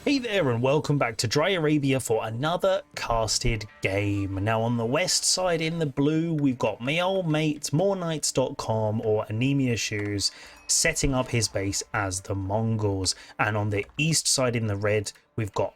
Hey there and welcome back to Dry Arabia for another casted game. Now on the west side in the blue we've got my old mate moreknights.com or Anemia Shoes setting up his base as the Mongols, and on the east side in the red we've got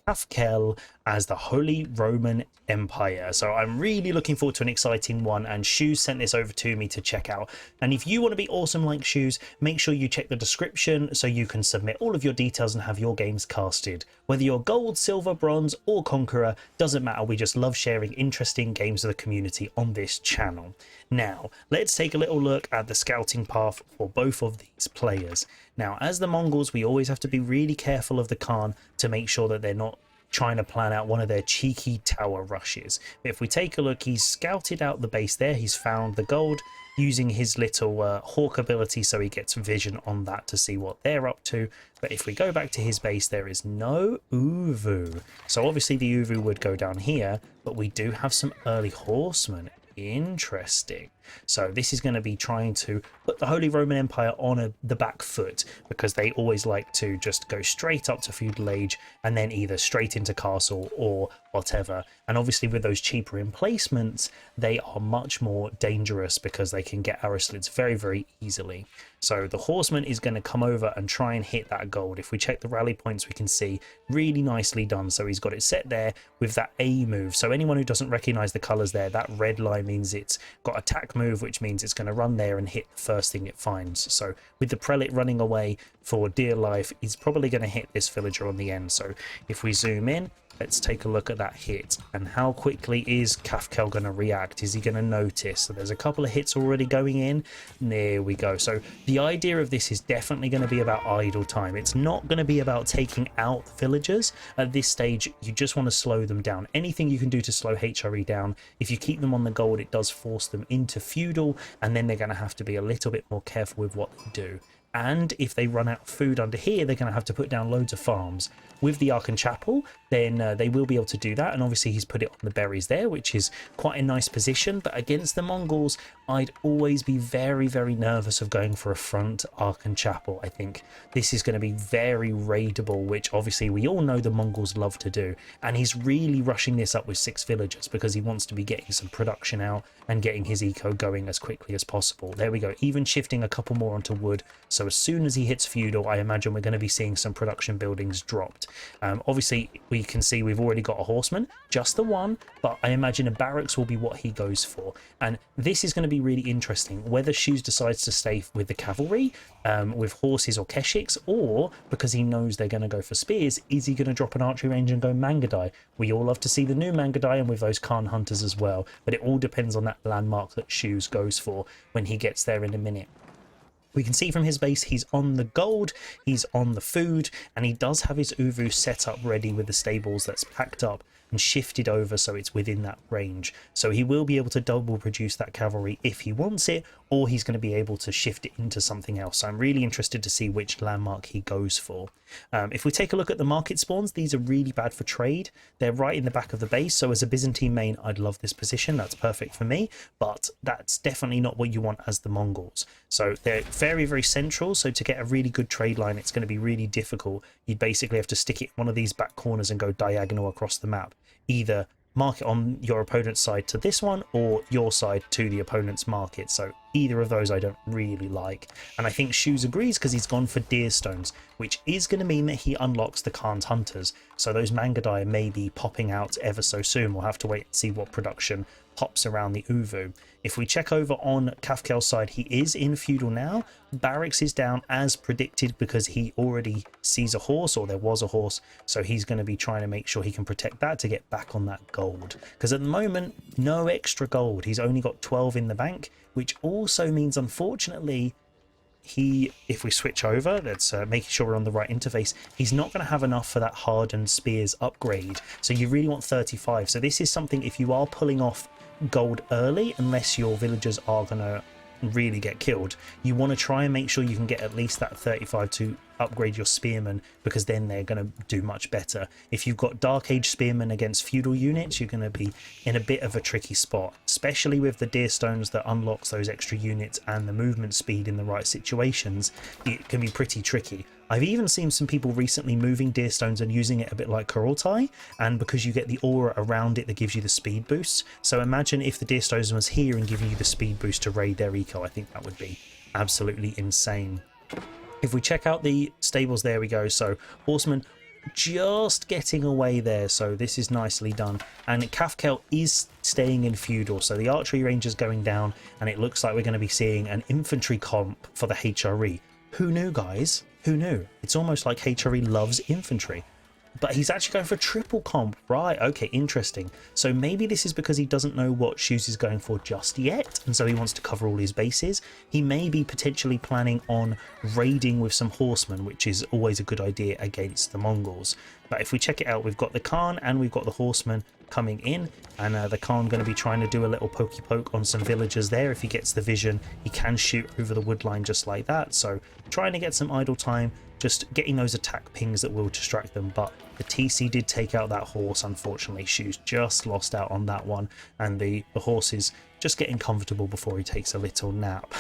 Kafkel as the Holy Roman Empire. So I'm really looking forward to an exciting one, and Shoes sent this over to me to check out. And if you want to be awesome like Shoes, make sure you check the description so you can submit all of your details and have your games casted. Whether you're gold, silver, bronze or conqueror, doesn't matter. We just love sharing interesting games with the community on this channel. Now let's take a little look at the scouting path for both of these players. Now as the Mongols, we always have to be really careful of the Khan to make sure that they're not trying to plan out one of their cheeky tower rushes. But if we take a look, he's scouted out the base there, he's found the gold using his little hawk ability, so he gets vision on that to see what they're up to. But if we go back to his base, there is no Uvu, so obviously the Uvu would go down here, but we do have some early horsemen. Interesting. So this is going to be trying to put the Holy Roman Empire on the back foot, because they always like to just go straight up to feudal age and then either straight into castle or whatever. And obviously with those cheaper emplacements, they are much more dangerous because they can get arrow slits very easily. So the horseman is going to come over and try and hit that gold. If we check the rally points, we can see really nicely done. So he's got it set there with that A move. So anyone who doesn't recognize the colors there, that red line means it's got attack move, which means it's going to run there and hit the first thing it finds. So with the prelate running away for dear life, he's probably going to hit this villager on the end. So if we zoom in, let's take a look at that hit, and how quickly is Kafkel going to react? Is he going to notice? So there's a couple of hits already going in. There we go. So the idea of this is definitely going to be about idle time. It's not going to be about taking out villagers. At this stage, you just want to slow them down. Anything you can do to slow HRE down. If you keep them on the gold, it does force them into feudal, and then they're going to have to be a little bit more careful with what they do. And if they run out of food under here, they're going to have to put down loads of farms. With the Archon Chapel, then they will be able to do that. And obviously he's put it on the berries there, which is quite a nice position. But against the Mongols, I'd always be very nervous of going for a front Archon Chapel. I think this is going to be very raidable, which obviously we all know the Mongols love to do. And he's really rushing this up with 6 villagers because he wants to be getting some production out and getting his eco going as quickly as possible. There we go, even shifting a couple more onto wood. So as soon as he hits feudal, I imagine we're going to be seeing some production buildings dropped. Obviously we can see we've already got a horseman, just the one, but I imagine a barracks will be what he goes for. And this is going to be really interesting, whether Shoes decides to stay with the cavalry with horses or keshiks, or because he knows they're going to go for spears, is he going to drop an archery range and go Mangadai? We all love to see the new Mangadai, and with those Khan hunters as well, but it all depends on that landmark that Shoes goes for when he gets there in a minute. We can see from his base he's on the gold, he's on the food, and he does have his Uvu set up ready with the stables that's packed up and shifted over so it's within that range. So he will be able to double produce that cavalry if he wants it, or he's going to be able to shift it into something else. So I'm really interested to see which landmark he goes for. If we take a look at the market spawns, these are really bad for trade. They're right in the back of the base, so as a Byzantine main, I'd love this position. That's perfect for me, but that's definitely not what you want as the Mongols. So they're very central, so to get a really good trade line, it's going to be really difficult. You'd basically have to stick it in one of these back corners and go diagonal across the map. Either mark it on your opponent's side to this one, or your side to the opponent's market. So either of those I don't really like, and I think Shoes agrees because he's gone for deer stones, which is going to mean that he unlocks the Khan's hunters. So those Mangadai may be popping out ever so soon. We'll have to wait and see what production pops around the Uvu. If we check over on Kafkel's side, he is in feudal now. Barracks is down as predicted because he already sees a horse, or there was a horse, so he's going to be trying to make sure he can protect that to get back on that gold, because at the moment no extra gold. He's only got 12 in the bank, which also means unfortunately if we switch over, let's making sure we're on the right interface, he's not going to have enough for that hardened spears upgrade. So you really want 35. So this is something, if you are pulling off gold early, unless your villagers are going to really get killed, you want to try and make sure you can get at least that 35 to upgrade your spearmen, because then they're going to do much better. If you've got Dark Age spearmen against feudal units, you're going to be in a bit of a tricky spot, especially with the deer stones that unlocks those extra units and the movement speed in the right situations. It can be pretty tricky. I've even seen some people recently moving deer stones and using it a bit like Kurultai, and because you get the aura around it that gives you the speed boost. So imagine if the deer stones was here and giving you the speed boost to raid their eco. I think that would be absolutely insane. If we check out the stables, there we go. So horsemen just getting away there, so this is nicely done. And Kafkel is staying in feudal, so the archery range is going down, and it looks like we're going to be seeing an infantry comp for the HRE. Who knew, guys? Who knew? It's almost like HRE loves infantry. But he's actually going for triple comp, right? Okay, interesting. So maybe this is because he doesn't know what Shoes is going for just yet, and so he wants to cover all his bases. He may be potentially planning on raiding with some horsemen, which is always a good idea against the Mongols. But if we check it out, we've got the Khan and we've got the horsemen coming in, and the Khan going to be trying to do a little pokey poke on some villagers there. If he gets the vision, he can shoot over the wood line just like that. So trying to get some idle time, just getting those attack pings that will distract them. But the TC did take out that horse, unfortunately. Shoes just lost out on that one, and the horse is just getting comfortable before he takes a little nap.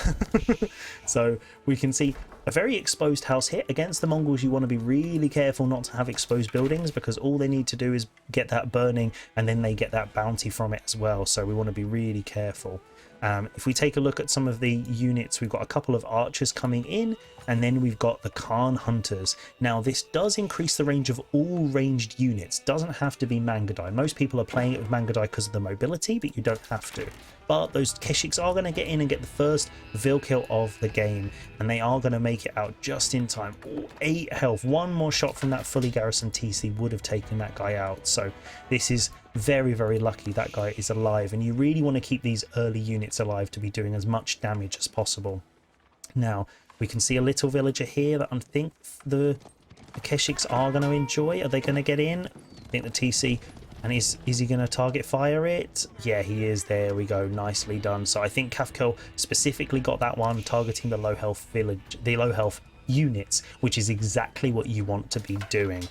So we can see a very exposed house here. Against the Mongols, you want to be really careful not to have exposed buildings, because all they need to do is get that burning and then they get that bounty from it as well. So we want to be really careful. If we take a look at some of the units, we've got a couple of archers coming in, and then we've got the Khan hunters. Now this does increase the range of all ranged units. Doesn't have to be Mangadai. Most people are playing it with Mangadai because of the mobility, but you don't have to. But those Keshiks are going to get in and get the first Vil kill of the game, and they are going to make it out just in time. Ooh, 8 health. One more shot from that fully garrisoned TC would have taken that guy out. So this is very, very lucky that guy is alive, and you really want to keep these early units alive to be doing as much damage as possible. Now we can see a little villager here that I think the Keshiks are going to enjoy. Are they going to get in? I think the TC... And is he going to target fire it? Yeah, he is. There we go. Nicely done. So I think Kafkel specifically got that one, targeting the low health village, the low health units, which is exactly what you want to be doing.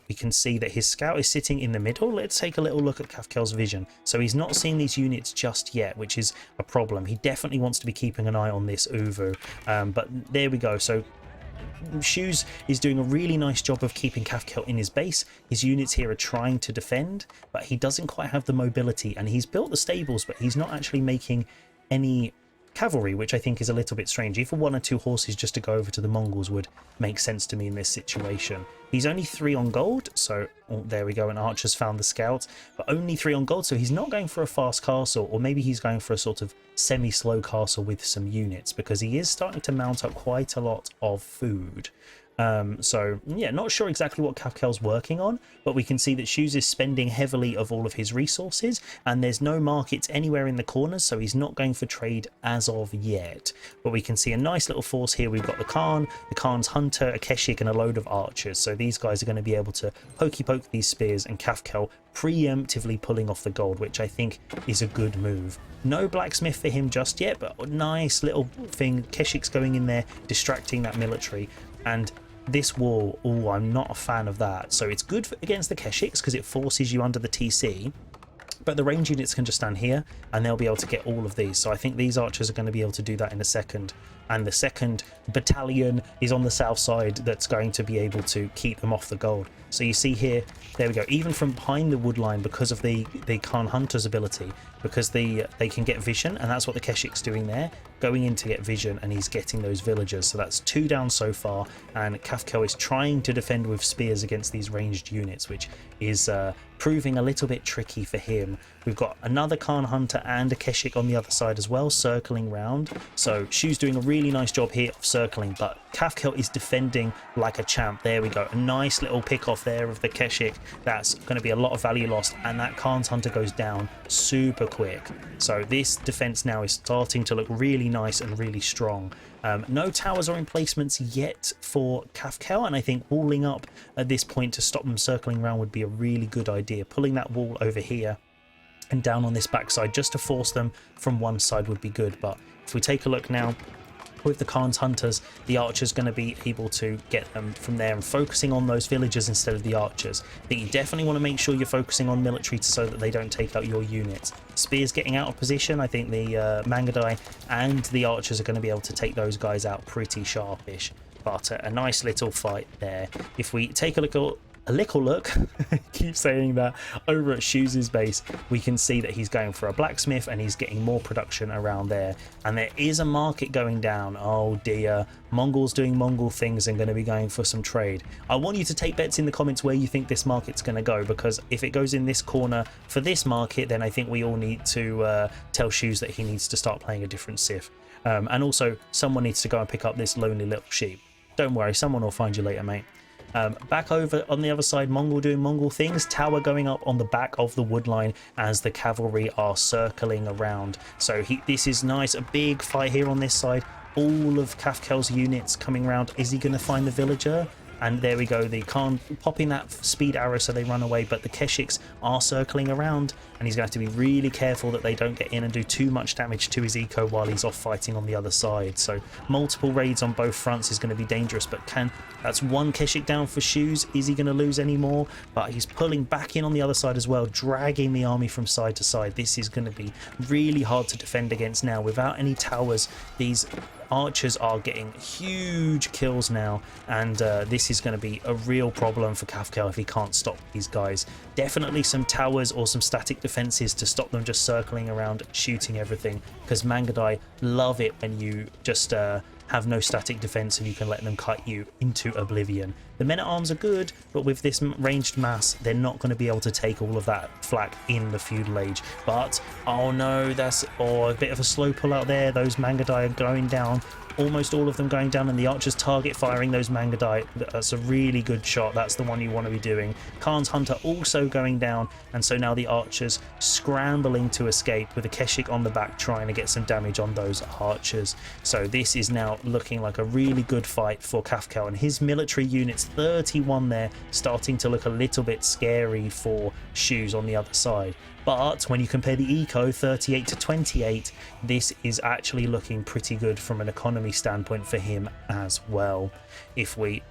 We can see that his scout is sitting in the middle. Let's take a little look at Kafkel's vision. So he's not seeing these units just yet, which is a problem. He definitely wants to be keeping an eye on this Uvu. But there we go. So Shoes is doing a really nice job of keeping Kafkel in his base. His units here are trying to defend, but he doesn't quite have the mobility, and he's built the stables, but he's not actually making any cavalry, which I think is a little bit strange. Even 1 or 2 horses just to go over to the Mongols would make sense to me in this situation. He's only 3 on gold, so there we go, and Archer's found the scout, but only 3 on gold, so he's not going for a fast castle, or maybe he's going for a sort of semi-slow castle with some units, because he is starting to mount up quite a lot of food. So yeah, not sure exactly what Kafkel's working on, but we can see that Shoes is spending heavily of all of his resources, and there's no markets anywhere in the corners, so he's not going for trade as of yet. But we can see a nice little force here. We've got the Khan's hunter, a Keshik, and a load of archers, so these guys are going to be able to pokey poke these spears, and Kafkel preemptively pulling off the gold, which I think is a good move. No blacksmith for him just yet, but a nice little thing. Keshik's going in there, distracting that military, and this wall, oh, I'm not a fan of that. So it's good against the Keshiks because it forces you under the TC, but the range units can just stand here and they'll be able to get all of these. So I think these archers are going to be able to do that in a second. And the second battalion is on the south side that's going to be able to keep them off the gold. So you see here, there we go, even from behind the wood line, because of the Khan Hunter's ability, because they can get vision, and that's what the Keshik's doing there, going in to get vision, and he's getting those villagers. So that's 2 down so far, and Kafkel is trying to defend with spears against these ranged units, which is proving a little bit tricky for him. We've got another Khan Hunter and a Keshik on the other side as well, circling round. So Shu's doing a really nice job here of circling, but Kafkel is defending like a champ. There we go, a nice little pick off there of the Keshik. That's going to be a lot of value lost, and that Khan's Hunter goes down super quick. So this defense now is starting to look really nice and really strong. No towers or emplacements yet for Kafkel, and I think walling up at this point to stop them circling around would be a really good idea. Pulling that wall over here and down on this backside just to force them from one side would be good. But if we take a look now, with the Khan's hunters, the archer's going to be able to get them from there and focusing on those villagers instead of the archers. But you definitely want to make sure you're focusing on military so that they don't take out your units. Spears getting out of position, I think the Mangudai and the archers are going to be able to take those guys out pretty sharpish. But a nice little fight there. If we take a little look keep saying that, over at Shoes' base, we can see that he's going for a blacksmith and he's getting more production around there, and there is a market going down. Oh dear, Mongols doing Mongol things and going to be going for some trade. I want you to take bets in the comments where you think this market's going to go, because if it goes in this corner for this market, then I think we all need to tell Shoes that he needs to start playing a different Sith, and also someone needs to go and pick up this lonely little sheep. Don't worry, someone will find you later, mate. Back over on the other side, Mongol doing Mongol things. Tower going up on the back of the wood line as the cavalry are circling around. So this is nice. A big fight here on this side. All of Kafkel's units coming around. Is he going to find the villager? And there we go, the Khan popping that speed arrow so they run away, but the Keshiks are circling around, and he's going to have to be really careful that they don't get in and do too much damage to his eco while he's off fighting on the other side. So multiple raids on both fronts is going to be dangerous, but that's one Keshik down for Shoes. Is he going to lose any more? But he's pulling back in on the other side as well, dragging the army from side to side. This is going to be really hard to defend against now. Without any towers, these archers are getting huge kills now, and this is going to be a real problem for Kafkel if he can't stop these guys. Definitely some towers or some static defenses to stop them just circling around shooting everything, because Mangudai love it when you just have no static defense and you can let them cut you into oblivion. The men-at-arms are good, but with this ranged mass, they're not going to be able to take all of that flak in the feudal age. But, oh no, that's a bit of a slow pull out there. Those Mangudai are going down. Almost all of them going down, and the archers target firing those Mangudai. That's a really good shot. That's the one you want to be doing. Khan's hunter also going down, and so now the archers scrambling to escape with a Keshik on the back trying to get some damage on those archers. So this is now looking like a really good fight for Kafkel, and his military units, 31 there, starting to look a little bit scary for Shoes on the other side. But when you compare the eco, 38 to 28, this is actually looking pretty good from an economy standpoint for him as well. If we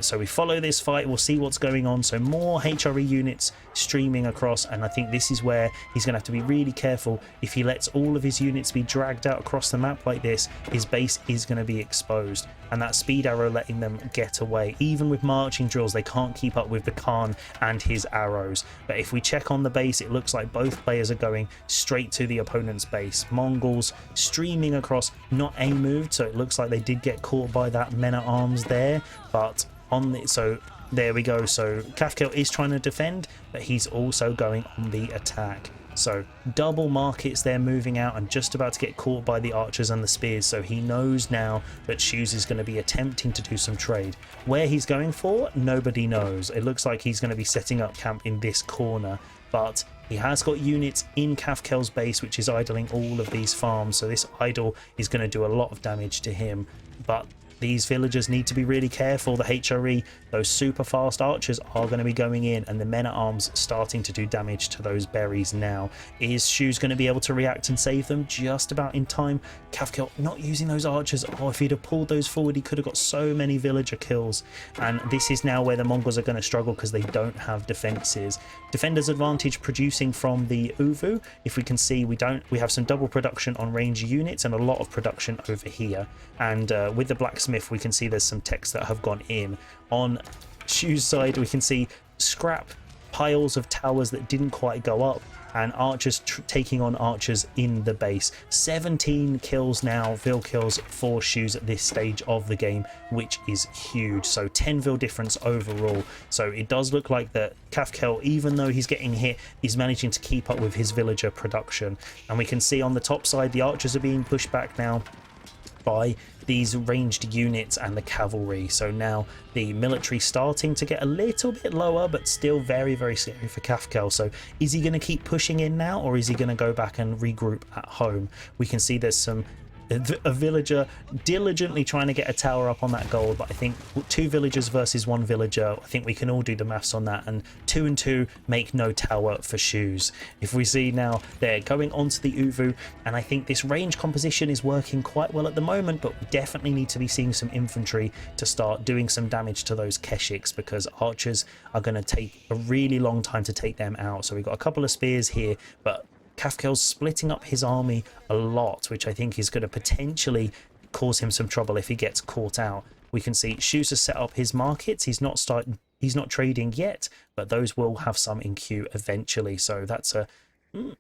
so we follow this fight, we'll see what's going on. So more HRE units streaming across, and I think this is where he's going to have to be really careful. If he lets all of his units be dragged out across the map like this, his base is going to be exposed, and that speed arrow letting them get away. Even with marching drills, they can't keep up with the Khan and his arrows. But if we check on the base, it looks like both players are going straight to the opponent's base. Mongols streaming across, not A-moved, so it looks like they did get caught by that men-at-arms there, but so there we go. So Kafkel is trying to defend, but he's also going on the attack. So double markets there moving out and just about to get caught by the archers and the spears. So he knows now that Shoes is going to be attempting to do some trade. Where he's going for, nobody knows. It looks like he's going to be setting up camp in this corner, but he has got units in Kafkel's base which is idling all of these farms. So this idle is going to do a lot of damage to him, but these villagers need to be really careful. The HRE, those super fast archers, are going to be going in, and the men-at-arms starting to do damage to those berries now. Is Shoes going to be able to react and save them just about in time? Kafkel not using those archers. Oh, if he'd have pulled those forward, he could have got so many villager kills. And this is now where the Mongols are going to struggle because they don't have defenses. Defender's advantage producing from the Uvu. If we can see, we have some double production on range units and a lot of production over here. And with the blacksmith, we can see there's some techs that have gone in. On Shoes' side, we can see scrap piles of towers that didn't quite go up, and archers taking on archers in the base. 17 kills now, Vil kills for Shoes at this stage of the game, which is huge. So 10 Vil difference overall. So it does look like that Kafkel, even though he's getting hit, is managing to keep up with his villager production. And we can see on the top side, the archers are being pushed back now by these ranged units and the cavalry. So now the military starting to get a little bit lower, but still very, very scary for Kafkel. So is he going to keep pushing in now, or is he going to go back and regroup at home? We can see there's some a villager diligently trying to get a tower up on that gold, but I think 2 villagers versus 1 villager, I think we can all do the maths on that, and 2 and 2 make no tower for Shoes. If we see now, they're going onto the Uvu, and I think this range composition is working quite well at the moment, but we definitely need to be seeing some infantry to start doing some damage to those Keshiks, because archers are going to take a really long time to take them out. So we've got a couple of spears here, but Kafkel's splitting up his army a lot, which I think is going to potentially cause him some trouble if he gets caught out. We can see Shoes has set up his markets. He's not trading yet, but those will have some in queue eventually. So that's a,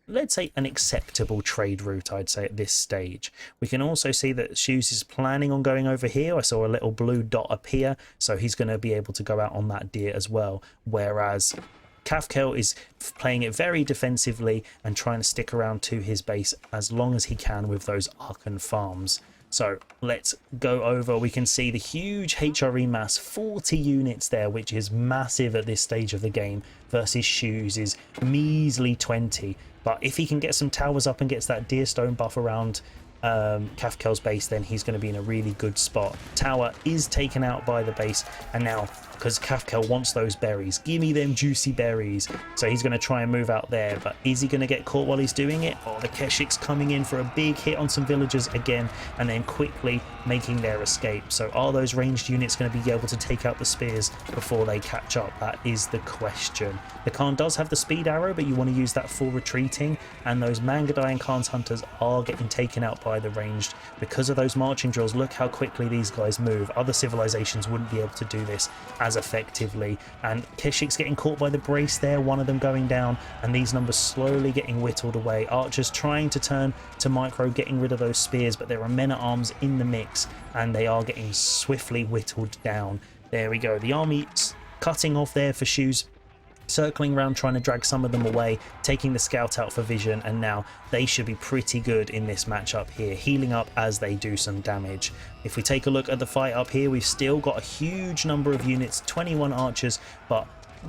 let's say, an acceptable trade route, I'd say, at this stage. We can also see that Shoes is planning on going over here. I saw a little blue dot appear, so he's going to be able to go out on that deer as well, whereas Kafkel is playing it very defensively and trying to stick around to his base as long as he can with those Arkan farms. So let's go over. We can see the huge HRE mass, 40 units there, which is massive at this stage of the game, versus Shoes is measly 20. But if he can get some towers up and gets that Deerstone buff around Kafkel's base, then he's going to be in a really good spot. Tower is taken out by the base, and now, because Kafkel wants those berries, give me them juicy berries, so he's going to try and move out there. But is he going to get caught while he's doing it? Oh, the Keshiks coming in for a big hit on some villagers again, and then quickly making their escape. So are those ranged units going to be able to take out the spears before they catch up? That is the question. The Khan does have the speed arrow, but you want to use that for retreating, and those Mangadai and Khan's hunters are getting taken out by the ranged because of those marching drills. Look how quickly these guys move. Other civilizations wouldn't be able to do this as effectively, and Keshik's getting caught by the brace there, one of them going down, and these numbers slowly getting whittled away. Archers trying to turn to micro, getting rid of those spears, but there are men-at-arms in the mix, and they are getting swiftly whittled down. There we go, the army cutting off there for Shoes, circling around trying to drag some of them away, taking the scout out for vision, and now they should be pretty good in this matchup here, healing up as they do some damage. If we take a look at the fight up here, we've still got a huge number of units, 21 archers, but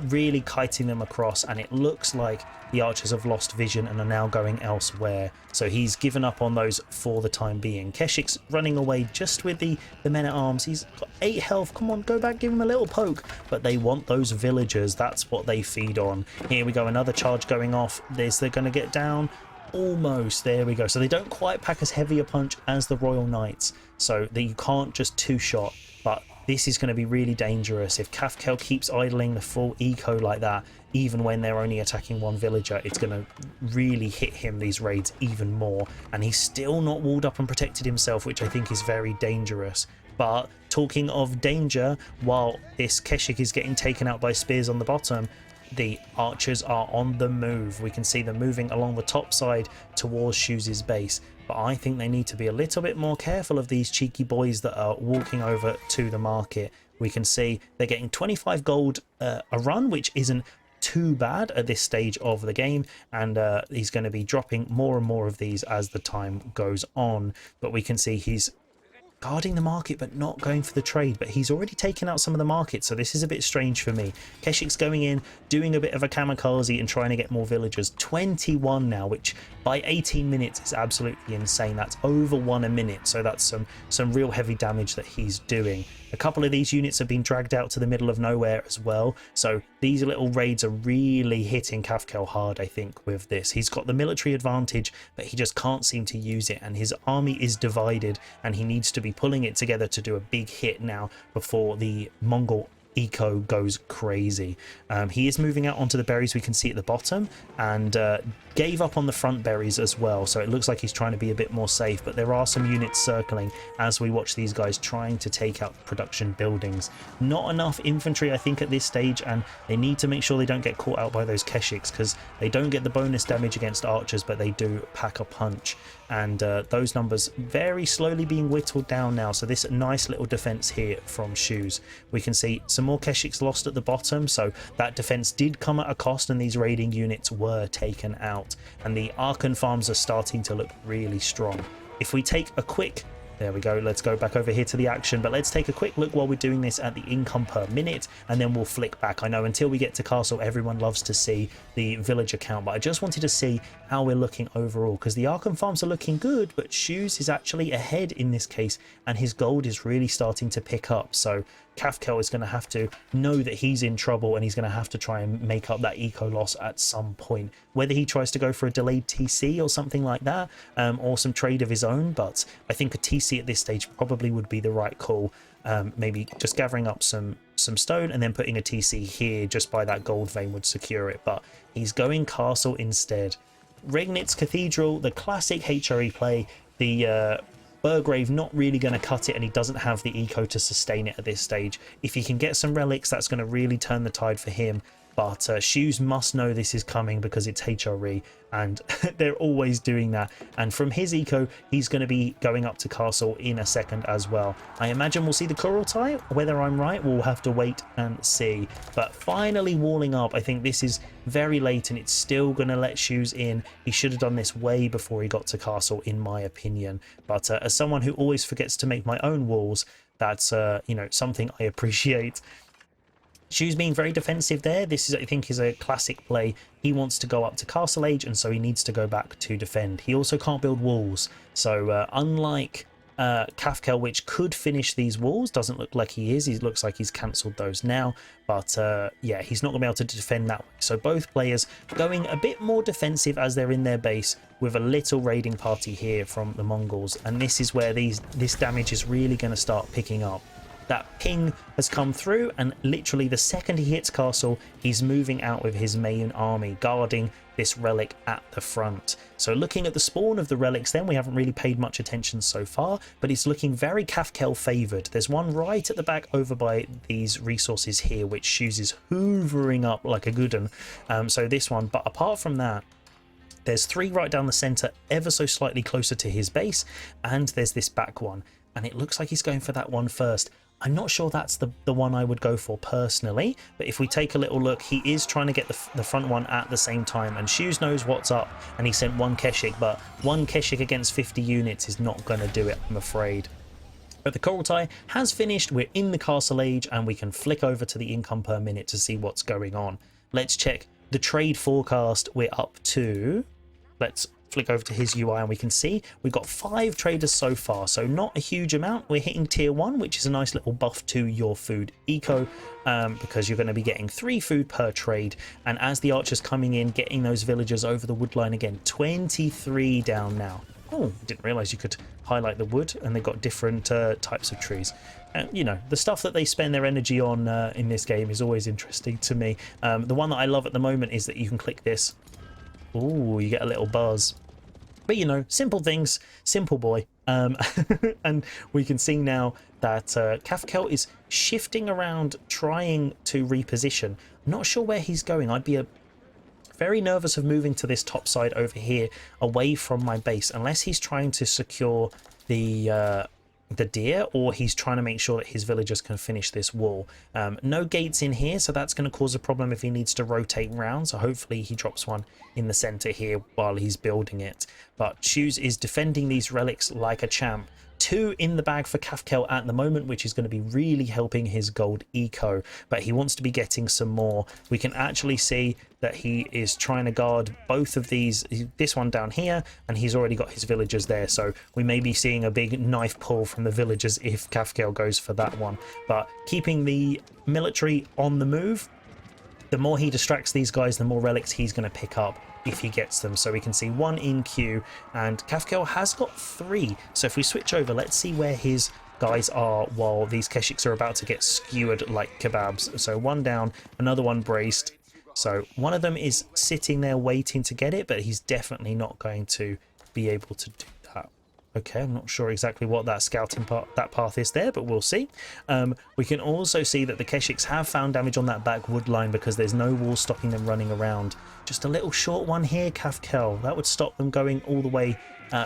really kiting them across, and it looks like the archers have lost vision and are now going elsewhere. So he's given up on those for the time being. Keshik's running away just with the men-at-arms. He's got 8 health. Come on, go back, give him a little poke. But they want those villagers. That's what they feed on. Here we go, another charge going off. They're going to get down. Almost. There we go. So they don't quite pack as heavy a punch as the Royal Knights, so that you can't just two-shot. But this is going to be really dangerous. If Kafkel keeps idling the full eco like that, even when they're only attacking 1 villager, it's going to really hit him, these raids, even more. And he's still not walled up and protected himself, which I think is very dangerous. But talking of danger, while this Keshik is getting taken out by spears on the bottom, the archers are on the move. We can see them moving along the top side towards Shoes' base. But I think they need to be a little bit more careful of these cheeky boys that are walking over to the market. We can see they're getting 25 gold a run, which isn't too bad at this stage of the game, and he's going to be dropping more and more of these as the time goes on. But we can see he's guarding the market but not going for the trade, but he's already taken out some of the market, so this is a bit strange for me. Keshik's going in, doing a bit of a kamikaze and trying to get more villagers. 21 now, which by 18 minutes is absolutely insane. That's over 1 a minute, so that's some real heavy damage that he's doing. A couple of these units have been dragged out to the middle of nowhere as well, so these little raids are really hitting Kafkel hard, I think, with this. He's got the military advantage, but he just can't seem to use it, and his army is divided, and he needs to be pulling it together to do a big hit now before the Mongol eco goes crazy. He is moving out onto the berries we can see at the bottom, and gave up on the front berries as well, so it looks like he's trying to be a bit more safe, but there are some units circling as we watch these guys trying to take out production buildings. Not enough infantry, I think, at this stage, and they need to make sure they don't get caught out by those Keshiks, because they don't get the bonus damage against archers, but they do pack a punch, and those numbers very slowly being whittled down now. So this nice little defense here from Shoes. We can see some more Keshiks lost at the bottom, so that defense did come at a cost, and these raiding units were taken out, and the Arkan farms are starting to look really strong. If we take a quick There we go. Let's go back over here to the action, but let's take a quick look while we're doing this at the income per minute, and then we'll flick back. I know until we get to castle, everyone loves to see the villager count, but I just wanted to see how we're looking overall, because the Arkham farms are looking good, but Shoes is actually ahead in this case, and his gold is really starting to pick up. So Kafkel is going to have to know that he's in trouble, and he's going to have to try and make up that eco loss at some point. Whether he tries to go for a delayed TC or something like that, or some trade of his own, but I think a TC at this stage probably would be the right call. Maybe just gathering up some stone and then putting a TC here just by that gold vein would secure it, but he's going castle instead. Regnitz Cathedral, the classic HRE play. The Burgrave not really going to cut it, and he doesn't have the eco to sustain it at this stage. If he can get some relics, that's going to really turn the tide for him. But Shoes must know this is coming because it's HRE, and they're always doing that. And from his eco, he's going to be going up to castle in a second as well. I imagine we'll see the Kurultai. Whether I'm right, we'll have to wait and see. But finally walling up, I think this is very late, and it's still going to let Shoes in. He should have done this way before he got to castle, in my opinion. But as someone who always forgets to make my own walls, that's you know, something I appreciate. Shoes being very defensive there. This is, I think, is a classic play. He wants to go up to castle age, and so he needs to go back to defend. He also can't build walls, so unlike Kafkel, which could finish these walls, doesn't look like he is. He looks like he's cancelled those now, but yeah, he's not going to be able to defend that way. So both players going a bit more defensive as they're in their base, with a little raiding party here from the Mongols, and this is where this damage is really going to start picking up. That ping has come through, and literally the second he hits castle, he's moving out with his main army, guarding this relic at the front. So looking at the spawn of the relics then, we haven't really paid much attention so far, but it's looking very Kafkel favoured. There's one right at the back over by these resources here, which Shoes is hoovering up like a good one. So this one, but apart from that, there's three right down the centre, ever so slightly closer to his base, and there's this back one, and it looks like he's going for that one first. I'm not sure that's the one I would go for personally, but if we take a little look, he is trying to get the front one at the same time, and Shoes knows what's up, and he sent one Keshik, but one Keshik against 50 units is not going to do it, I'm afraid. But the Kurultai has finished, we're in the castle age, and we can flick over to the income per minute to see what's going on. Let's check the trade forecast. We're up to... Let's flick over to his UI, and we can see we've got 5 traders so far, so not a huge amount. We're hitting tier 1, which is a nice little buff to your food eco, because you're going to be getting 3 food per trade. And as the archers coming in, getting those villagers over the wood line again, 23 down now. Oh, didn't realize you could highlight the wood, and they've got different types of trees. You know, the stuff that they spend their energy on in this game is always interesting to me. The one that I love at the moment is that you can click this. Ooh, you get a little buzz. But, you know, simple things, simple boy. And we can see now that Kafkel is shifting around, trying to reposition. I'm not sure where he's going. I'd be very nervous of moving to this top side over here, away from my base, unless he's trying to secure the deer, or he's trying to make sure that his villagers can finish this wall. No gates in here, so that's going to cause a problem if he needs to rotate round, so hopefully he drops one in the center here while he's building it. But Shoes is defending these relics like a champ. 2 in the bag for Kafkel at the moment, which is going to be really helping his gold eco, but he wants to be getting some more. We can actually see that he is trying to guard both of these, this one down here, and he's already got his villagers there, so we may be seeing a big knife pull from the villagers if Kafkel goes for that one. But keeping the military on the move, the more he distracts these guys, the more relics he's going to pick up if he gets them. So we can see 1 in queue, and Kafkel has got 3. So if we switch over, let's see where his guys are while these Keshiks are about to get skewered like kebabs. So 1 down, another one braced. So one of them is sitting there waiting to get it, but he's definitely not going to be able to do that. Okay, I'm not sure exactly what that scouting path is there, but we'll see. We can also see that the Keshiks have found damage on that back wood line because there's no wall stopping them running around. Just a little short one here, Kafkel. That would stop them going all the way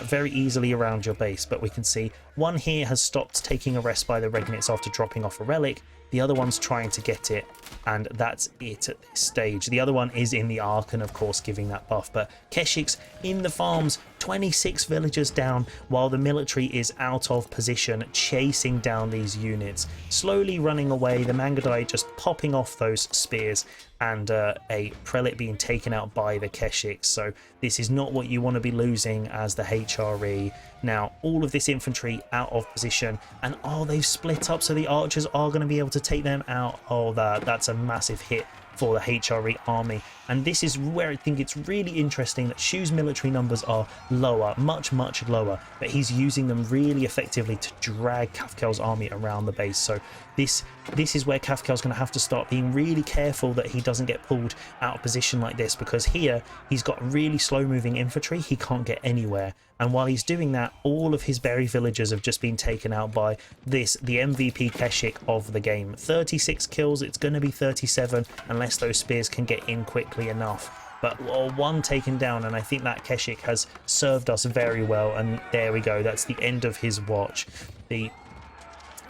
very easily around your base. But we can see one here has stopped taking a rest by the Regnits after dropping off a relic. The other one's trying to get it, and that's it at this stage. The other one is in the Archon, of course, giving that buff. But Keshik's in the farms, 26 villagers down, while the military is out of position, chasing down these units, slowly running away. The Mangudai just popping off those spears, and a prelate being taken out by the Keshiks. So this is not what you want to be losing as the HRE. Now, all of this infantry out of position, and oh, they've split up, so the archers are going to be able to take them out. Oh, that's a massive hit for the HRE army. And this is where I think it's really interesting that Shu's military numbers are lower, much lower, but he's using them really effectively to drag Kafkel's army around the base. So this is where Kafkel's going to have to start being really careful that he doesn't get pulled out of position like this, because here he's got really slow moving infantry, he can't get anywhere. And while he's doing that, all of his berry villagers have just been taken out by this, the MVP Keshik of the game. 36 kills, it's going to be 37 unless those spears can get in quickly enough. But one taken down, and I think that Keshik has served us very well. And there we go, that's the end of his watch. The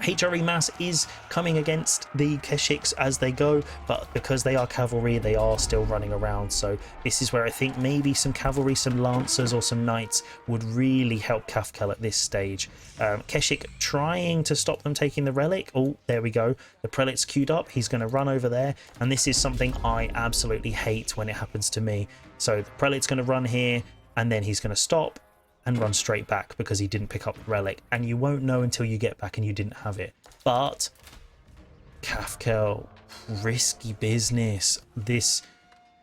HRE mass is coming against the Keshiks as they go, but because they are cavalry, they are still running around. So this is where I think maybe some cavalry, some lancers or some knights would really help Kafkel at this stage. Keshik trying to stop them taking the relic. Oh, there we go. The prelate's queued up. He's going to run over there, and this is something I absolutely hate when it happens to me. So the prelate's going to run here, and then he's going to stop and run straight back because he didn't pick up the relic, and you won't know until you get back and you didn't have it. But Kafkel, risky business. This,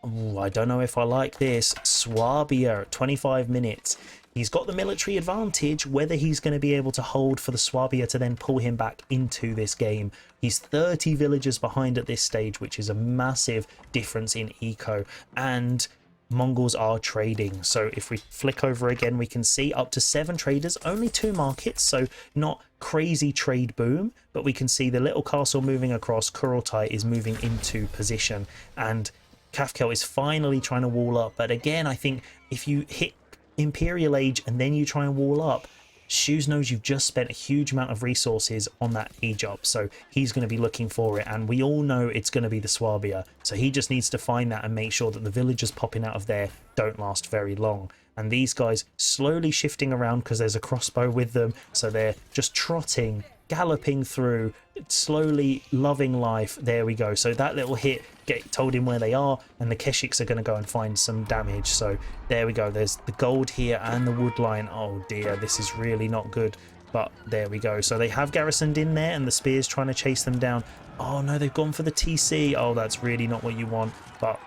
I don't know if I like this. Swabia, 25 minutes. He's got the military advantage. Whether he's going to be able to hold for the Swabia to then pull him back into this game. He's 30 villagers behind at this stage, which is a massive difference in eco, and Mongols are trading. So if we flick over again, we can see up to 7 traders, only 2 markets, so not crazy trade boom, but we can see the little castle moving across. Kurultai is moving into position, and Kafkel is finally trying to wall up. But again, I think if you hit Imperial Age and then you try and wall up, Shoes knows you've just spent a huge amount of resources on that age up, so he's going to be looking for it, and we all know it's going to be the Swabia, so he just needs to find that and make sure that the villagers popping out of there don't last very long. And these guys slowly shifting around because there's a crossbow with them, so they're just trotting, galloping through, slowly loving life. There we go. So that little hit told him where they are, and the Keshiks are going to go and find some damage. So there we go. There's the gold here and the wood line. Oh dear, this is really not good. But there we go. So they have garrisoned in there, and the spear's trying to chase them down. Oh no, they've gone for the TC. Oh, that's really not what you want. But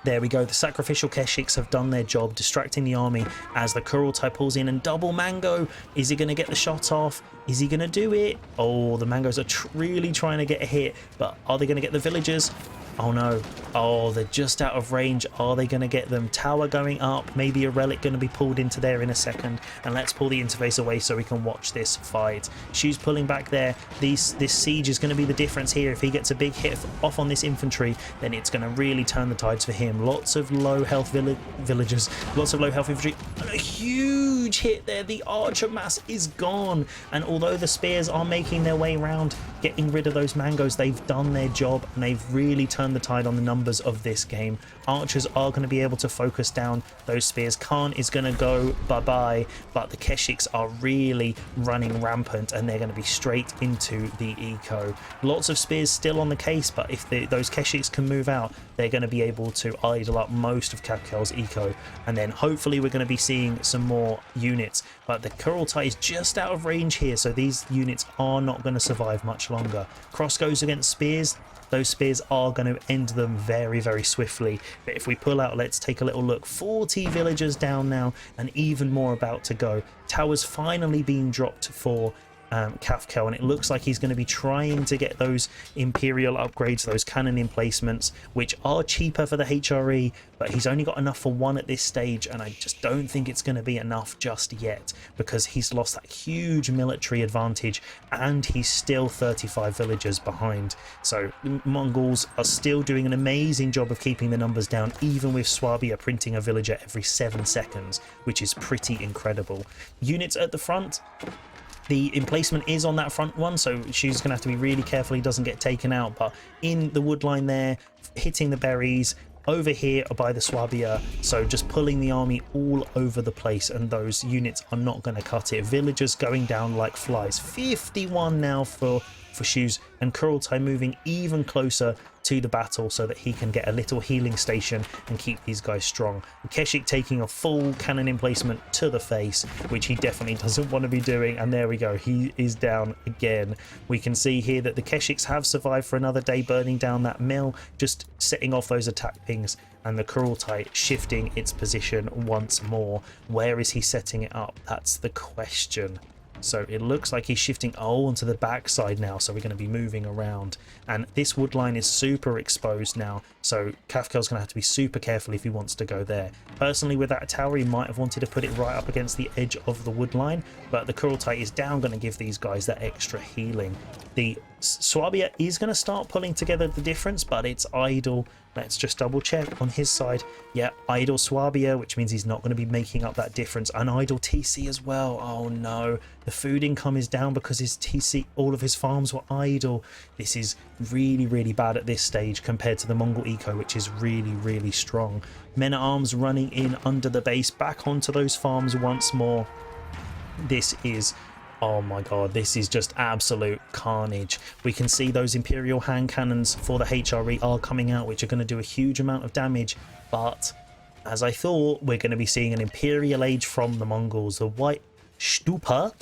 there we go. The sacrificial Keshiks have done their job, distracting the army as the Kurultai pulls in, and double mango. Is he going to get the shot off? Is he going to do it? Oh, the Mangos are really trying to get a hit, but are they going to get the villagers? Oh no. Oh, they're just out of range. Are they going to get them? Tower going up. Maybe a relic going to be pulled into there in a second. And let's pull the interface away so we can watch this fight. Shoes pulling back there. This siege is going to be the difference here. If he gets a big hit off on this infantry, then it's going to really turn the tides for him. Lots of low health villagers. Lots of low health infantry. And a huge hit there. The archer mass is gone. And although the spears are making their way around, getting rid of those mangoes, they've done their job, and they've really turned the tide on the numbers of this game. Archers are going to be able to focus down those spears. Khan is going to go bye-bye, but the Keshiks are really running rampant, and they're going to be straight into the eco. Lots of spears still on the case, but if those Keshiks can move out, they're going to be able to idle up most of Kafkel's eco, and then hopefully we're going to be seeing some more units. But the Kurultai is just out of range here, so these units are not going to survive much longer. Cross goes against spears. Those spears are going to end them very, very swiftly. But if we pull out, let's take a little look. 40 villagers down now, and even more about to go. Towers finally being dropped for Kafkel, and it looks like he's going to be trying to get those Imperial upgrades, those cannon emplacements, which are cheaper for the HRE, but he's only got enough for one at this stage, and I just don't think it's going to be enough just yet, because he's lost that huge military advantage and he's still 35 villagers behind. So Mongols are still doing an amazing job of keeping the numbers down, even with Swabia printing a villager every 7 seconds, which is pretty incredible. Units at the front, the emplacement is on that front one, so she's going to have to be really careful he doesn't get taken out. But in the wood line there, hitting the berries, over here by the Swabia, so just pulling the army all over the place, and those units are not going to cut it. Villagers going down like flies. 51 now for Shoes, and Kurultai moving even closer to the battle so that he can get a little healing station and keep these guys strong. Keshik taking a full cannon emplacement to the face, which he definitely doesn't want to be doing, and there we go, he is down again. We can see here that the Keshiks have survived for another day, burning down that mill, just setting off those attack pings, and the Kurultai shifting its position once more. Where is he setting it up? That's the question. So it looks like he's shifting onto the backside now, so we're going to be moving around, and this wood line is super exposed now, so Kafkel's going to have to be super careful if he wants to go there. Personally, with that tower, he might have wanted to put it right up against the edge of the wood line, but the Kurultai is down, going to give these guys that extra healing. The Swabia is going to start pulling together the difference, but it's idle. Let's just double check on his side. Yeah, idle Swabia, which means he's not going to be making up that difference. And idle TC as well. Oh no, the food income is down because his TC, all of his farms were idle. This is really, really bad at this stage compared to the Mongol eco, which is really, really strong. Men-at-arms running in under the base, back onto those farms once more. This is... oh my god, this is just absolute carnage. We can see those Imperial hand cannons for the HRE are coming out, which are going to do a huge amount of damage, but as I thought, we're going to be seeing an Imperial Age from the Mongols. The White Stupa,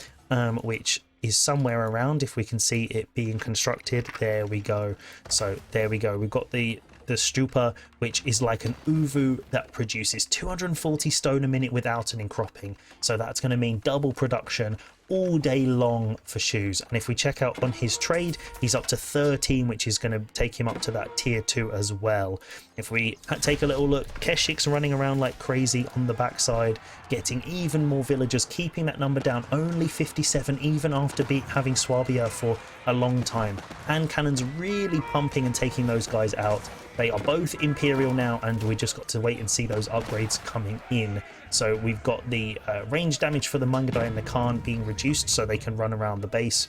which is somewhere around, if we can see it being constructed. There we go. So there we go. We've got the Stupa, which is like an Uvu that produces 240 stone a minute without an encropping. So that's going to mean double production all day long for Shoes. And if we check out on his trade, he's up to 13, which is going to take him up to that tier 2 as well. If we take a little look, Keshik's running around like crazy on the backside, getting even more villagers, keeping that number down, only 57 even after having Swabia for a long time. Hand cannons really pumping and taking those guys out. They are both Imperial now, and we just got to wait and see those upgrades coming in. So we've got the range damage for the Mangdai and the Khan being reduced so they can run around the base.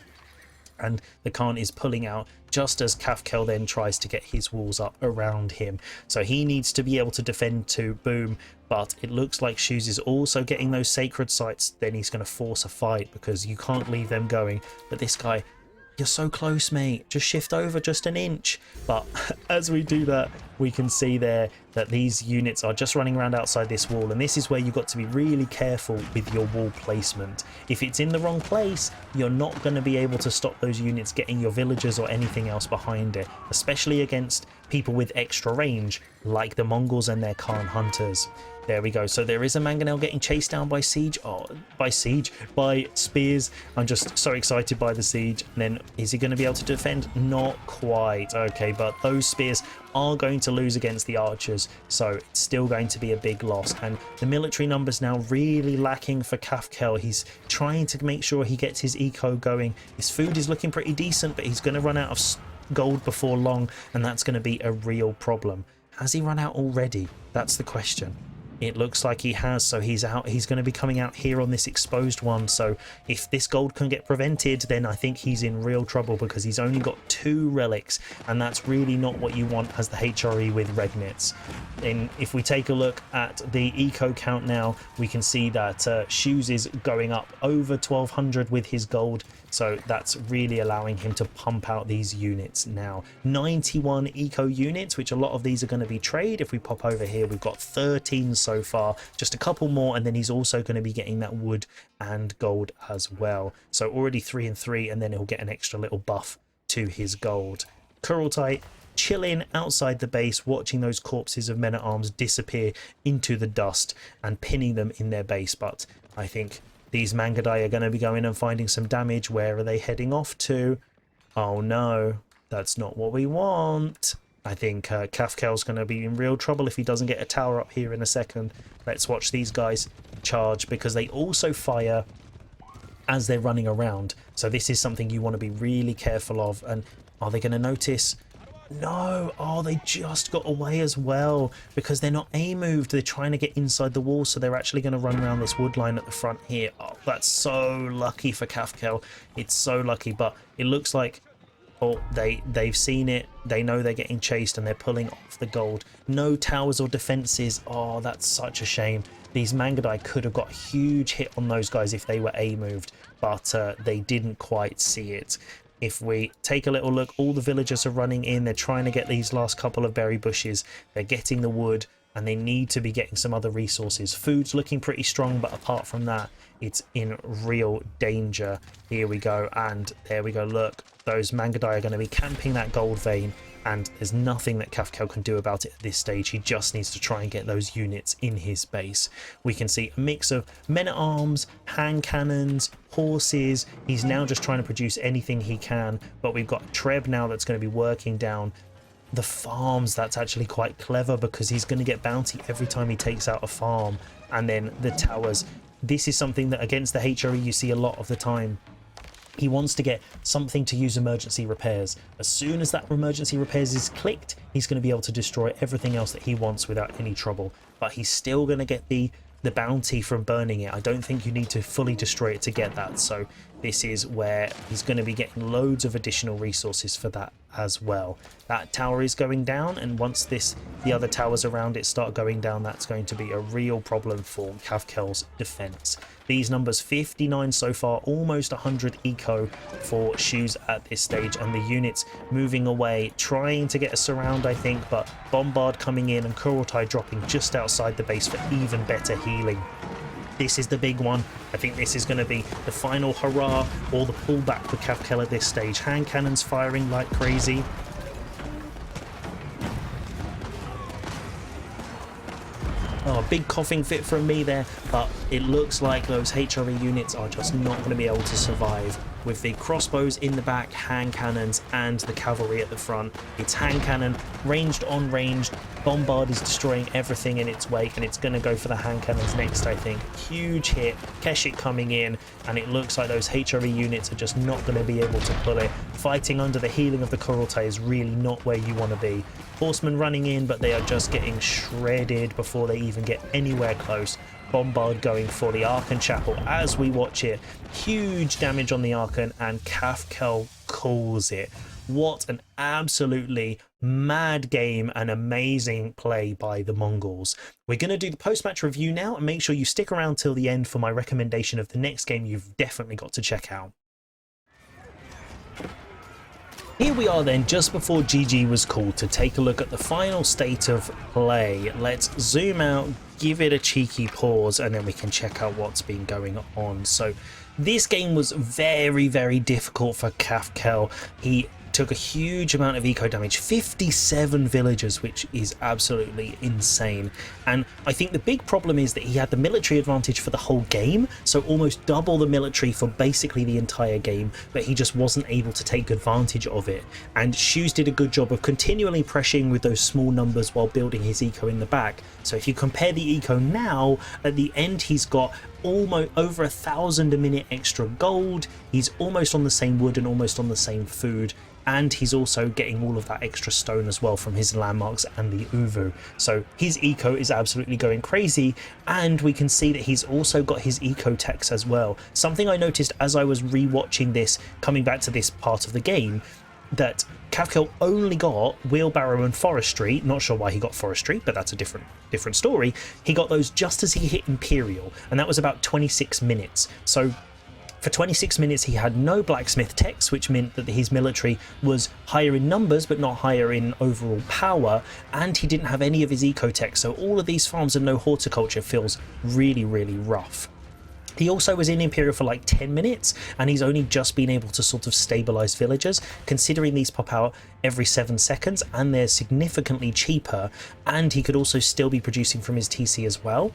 And the Khan is pulling out just as Kafkel then tries to get his walls up around him. So he needs to be able to defend to boom, but it looks like Shoes is also getting those sacred sites. Then he's going to force a fight because you can't leave them going. But this guy... you're so close, mate. Just shift over just an inch. But as we do that, we can see there that these units are just running around outside this wall. And this is where you've got to be really careful with your wall placement. If it's in the wrong place, you're not going to be able to stop those units getting your villagers or anything else behind it, especially against people with extra range, like the Mongols and their Khan hunters. There we go. So there is a Mangonel getting chased down by siege. Oh, by spears. I'm just so excited by the siege. And then is he going to be able to defend? Not quite. Okay, but those spears are going to lose against the archers, so it's still going to be a big loss. And the military numbers now really lacking for Kafkel. He's trying to make sure he gets his eco going. His food is looking pretty decent, but he's going to run out of gold before long, and that's going to be a real problem. Has he run out already? That's the question. It looks like he has, so he's out. He's going to be coming out here on this exposed one, so if this gold can get prevented, then I think he's in real trouble because he's only got 2 relics, and that's really not what you want as the HRE with Regnitz. And if we take a look at the eco count now, we can see that Shoes is going up over 1200 with his gold, so that's really allowing him to pump out these units now. 91 eco units, which a lot of these are going to be trade. If we pop over here, we've got 13 so far, just a couple more, and then he's also going to be getting that wood and gold as well. So already 3 and 3, and then he'll get an extra little buff to his gold. Kurultai chilling outside the base, watching those corpses of men-at-arms disappear into the dust and pinning them in their base. But I think These Mangadai are going to be going and finding some damage. Where are they heading off to? Oh no, that's not what we want. I think Kafkel's going to be in real trouble if he doesn't get a tower up here in a second. Let's watch these guys charge, because they also fire as they're running around. So this is something you want to be really careful of. And are they going to notice? No. Oh, they just got away as well, because they're not A moved. They're trying to get inside the wall, so they're actually going to run around this wood line at the front here. Oh, that's so lucky for Kafkel. It's so lucky, but it looks like, oh, they've seen it. They know they're getting chased and they're pulling off the gold. No towers or defenses. Oh, that's such a shame. These Mangadai could have got a huge hit on those guys if they were A moved, but they didn't quite see it. If we take a little look, all the villagers are running in. They're trying to get these last couple of berry bushes. They're getting the wood, and they need to be getting some other resources. Food's looking pretty strong, but apart from that, it's in real danger. Here we go, and there we go. Look, those Mangadai are going to be camping that gold vein, and there's nothing that Kafkel can do about it at this stage. He just needs to try and get those units in his base. We can see a mix of men-at-arms, hand cannons, horses. He's now just trying to produce anything he can, but we've got Treb now that's going to be working down the farms. That's actually quite clever, because he's going to get bounty every time he takes out a farm. And then the towers. This is something that against the HRE you see a lot of the time. He wants to get something to use emergency repairs. As soon as that emergency repairs is clicked, he's going to be able to destroy everything else that he wants without any trouble. But he's still going to get the bounty from burning it. I don't think you need to fully destroy it to get that. So this is where he's going to be getting loads of additional resources for that as well. That tower is going down, and once the other towers around it start going down, that's going to be a real problem for Kafkel's defense. These numbers, 59 so far, almost 100 eco for Shoes at this stage, and the units moving away, trying to get a surround, I think, but Bombard coming in and Kurultai dropping just outside the base for even better healing. This is the big one. I think this is going to be the final hurrah or the pullback for Kafkel at this stage. Hand cannons firing like crazy. Oh, a big coughing fit from me there, but it looks like those HRE units are just not going to be able to survive. With the crossbows in the back, hand cannons, and the cavalry at the front. It's hand cannon, ranged on ranged. Bombard is destroying everything in its wake, and it's going to go for the hand cannons next, I think. Huge hit, Keshik coming in, and it looks like those HRE units are just not going to be able to pull it. Fighting under the healing of the Kurultai is really not where you want to be. Horsemen running in, but they are just getting shredded before they even get anywhere close. Bombard going for the Archon Chapel as we watch it. Huge damage on the Archon, and Kafkel calls it. What an absolutely mad game and amazing play by the Mongols. We're going to do the post-match review now, and make sure you stick around till the end for my recommendation of the next game you've definitely got to check out. Here we are then, just before GG was called, to take a look at the final state of play. Let's zoom out, give it a cheeky pause, and then we can check out what's been going on. So this game was very, very difficult for Kafkel. He took a huge amount of eco damage, 57 villagers, which is absolutely insane. And I think the big problem is that he had the military advantage for the whole game, so almost double the military for basically the entire game, but he just wasn't able to take advantage of it. And Shoes did a good job of continually pressuring with those small numbers while building his eco in the back. So if you compare the eco now, at the end he's got almost over 1,000 a minute extra gold, he's almost on the same wood and almost on the same food, and he's also getting all of that extra stone as well from his landmarks and the Uvu. So his eco is absolutely going crazy, and we can see that he's also got his eco techs as well. Something I noticed as I was rewatching this, coming back to this part of the game, that Kafkel only got wheelbarrow and forestry. Not sure why he got forestry, but that's a different story. He got those just as he hit Imperial, and that was about 26 minutes. So for 26 minutes he had no blacksmith techs, which meant that his military was higher in numbers but not higher in overall power, and he didn't have any of his eco techs, so all of these farms and no horticulture feels really, really rough. He also was in Imperial for like 10 minutes, and he's only just been able to sort of stabilize villagers, considering these pop out every 7 seconds and they're significantly cheaper, and he could also still be producing from his TC as well.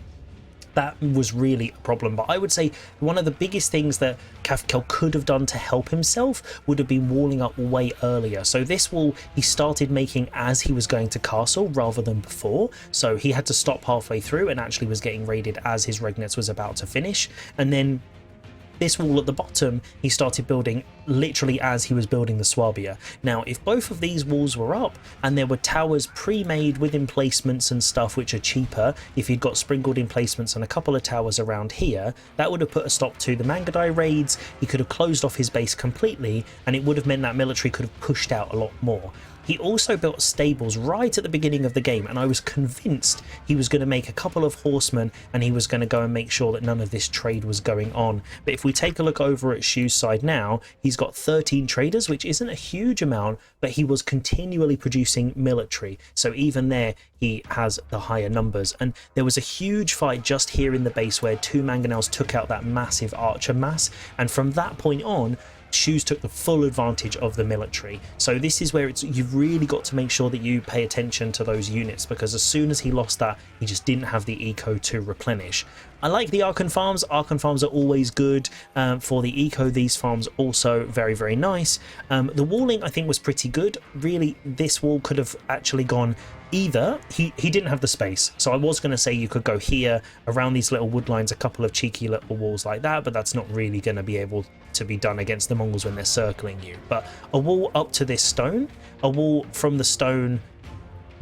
that was really a problem. But I would say one of the biggest things that Kafkel could have done to help himself would have been walling up way earlier. So this wall he started making as he was going to castle rather than before, so he had to stop halfway through and actually was getting raided as his Regnitz was about to finish. And then this wall at the bottom he started building literally as he was building the Swabia. Now if both of these walls were up and there were towers pre-made with emplacements and stuff which are cheaper, if you'd got sprinkled emplacements and a couple of towers around here, that would have put a stop to the Mangudai raids. He could have closed off his base completely and it would have meant that military could have pushed out a lot more. He also built stables right at the beginning of the game, and I was convinced he was going to make a couple of horsemen and he was going to go and make sure that none of this trade was going on. But if we take a look over at Shu's side now, he's got 13 traders, which isn't a huge amount, but he was continually producing military. So even there, he has the higher numbers. And there was a huge fight just here in the base where two mangonels took out that massive archer mass. And from that point on, Shu's took the full advantage of the military. So this is where you've really got to make sure that you pay attention to those units, because as soon as he lost that, he just didn't have the eco to replenish. I like the Archon farms. Archon farms are always good for the eco. These farms also very, very nice. The walling I think was pretty good. Really, this wall could have actually gone either. He didn't have the space, so I was going to say you could go here around these little wood lines, a couple of cheeky little walls like that, but that's not really going to be able to be done against the Mongols when they're circling you. But a wall up to this stone, a wall from the stone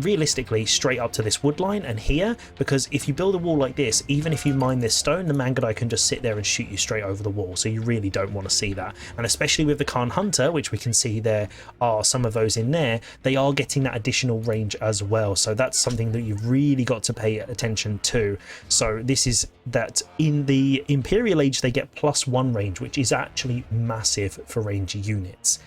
realistically straight up to this wood line and here, because if you build a wall like this, even if you mine this stone, the Mangudai can just sit there and shoot you straight over the wall, so you really don't want to see that. And especially with the Khan Hunter, which we can see there are some of those in there, they are getting that additional range as well, so that's something that you've really got to pay attention to. So this is that in the Imperial Age they get +1 range, which is actually massive for range units.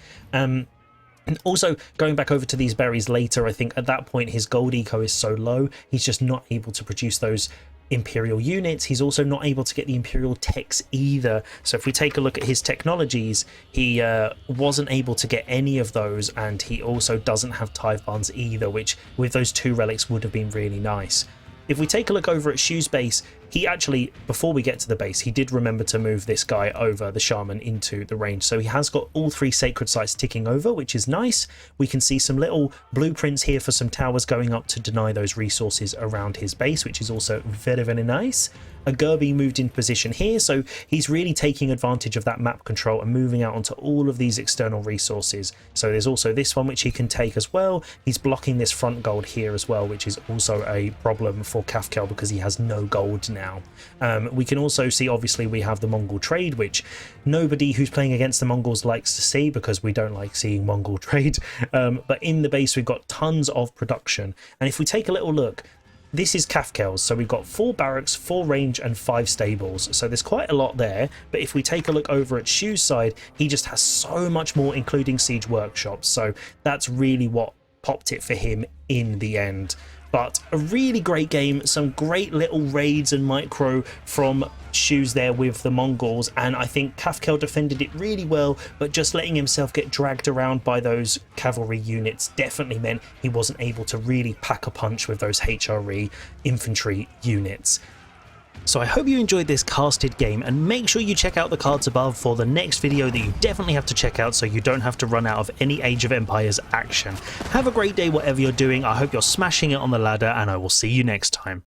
And also, going back over to these berries later, I think at that point his gold eco is so low, he's just not able to produce those Imperial units. He's also not able to get the Imperial techs either. So if we take a look at his technologies, he wasn't able to get any of those, and he also doesn't have tithe buns either, which with those 2 relics would have been really nice. If we take a look over at Shu's base, he actually, before we get to the base, he did remember to move this guy over, the shaman, into the range. So he has got all 3 sacred sites ticking over, which is nice. We can see some little blueprints here for some towers going up to deny those resources around his base, which is also very, very nice. A Gerby moved in position here, so he's really taking advantage of that map control and moving out onto all of these external resources. So there's also this one which he can take as well. He's blocking this front gold here as well, which is also a problem for Kafkel because he has no gold now. We can also see, obviously, we have the Mongol trade, which nobody who's playing against the Mongols likes to see because we don't like seeing Mongol trade. But in the base, we've got tons of production. And if we take a little look, this is Kafkel's, so we've got 4 barracks, 4 range and 5 stables, so there's quite a lot there. But if we take a look over at Shu's side, he just has so much more, including siege workshops, so that's really what popped it for him in the end. But a really great game, some great little raids and micro from Shu's there with the Mongols, and I think Kafkel defended it really well, but just letting himself get dragged around by those cavalry units definitely meant he wasn't able to really pack a punch with those HRE infantry units. So I hope you enjoyed this casted game, and make sure you check out the cards above for the next video that you definitely have to check out so you don't have to run out of any Age of Empires action. Have a great day whatever you're doing, I hope you're smashing it on the ladder, and I will see you next time.